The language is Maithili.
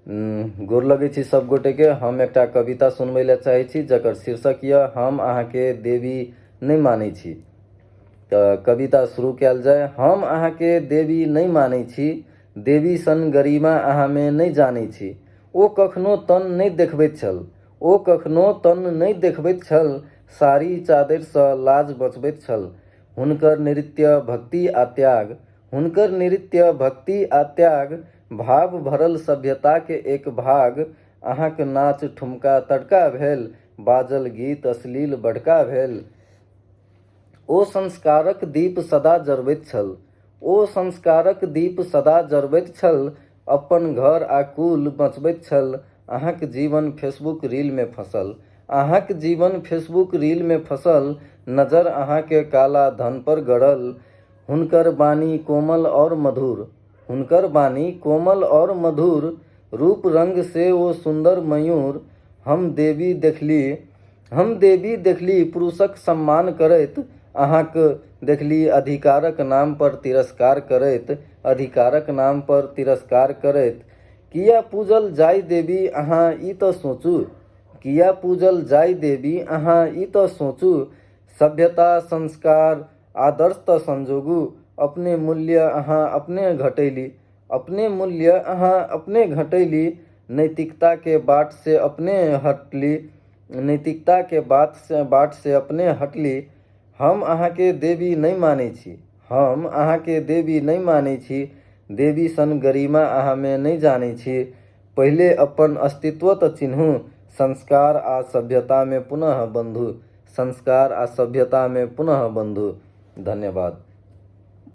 गोर लगे छी सब गोटे के। हम एक कविता सुनबे ला चाहे छी जकर शीर्षक यह हम अहाँ के देवी नहीं मानै छी। तो कविता शुरू कयल जाय। हम अहाँ के देवी नहीं मानै छी, देवी सन गरिमा अहाँ में नहीं जानै छी। ओ कखनो तन नहीं देखबैत छल, ओ कखनो तन नहीं देखबैत छल, साड़ी चादर सँ लाज बचबैत छल। हुनकर नृत्य भक्ति आ त्याग, हुनकर नृत्य भक्ति आ त्याग, भाव भरल सभ्यता के एक भाग। अहाँक नाच ठुमका तड़का भेल, बाजल गीत अश्लील बड़का भेल। ओ संस्कारक दीप सदा जरबैत छल, ओ संस्कारक दीप सदा जरबैत छल, अपन घर आ कुल बचबैत छल। अहाँक जीवन फेसबुक रील में फंसल, अहाँक जीवन फेसबुक रील में फंसल, नजर अहाँ के काला धन पर गड़ल। हुनकर बानी कोमल और मधुर, हुनकर बानी कोमल और मधुर, रूप रंग से वो सुंदर मयूर। हम देवी देखली पुरुषक सम्मान करैत, अहाँक देखली अधिकारक नाम पर तिरस्कार करैत, अधिकारक नाम पर तिरस्कार करैत। किया पूजल जाय देवी अहाँ ई तो सोचू, किया पूजल जाय देवी अहाँ ई तो सोचू। सभ्यता संस्कार आदर्श तो संजोगू, अपने मूल्य अहाँ अपने घटैली, अपने मूल्य अहाँ अपने घटैली। नैतिकता के बाट से अपने हटली, नैतिकता के बाट से अपने हटली। हम अहाँ के देवी नहीं मानै छी, हम अहाँ के देवी नहीं मानै छी, देवी सन गरिमा अहाँ में नहीं जानै छी। पहले अपन अस्तित्व तो चिन्हू, संस्कार आ सभ्यता में पुनः बंधु, संस्कार आ सभ्यता में पुनः बंधु। धन्यवाद।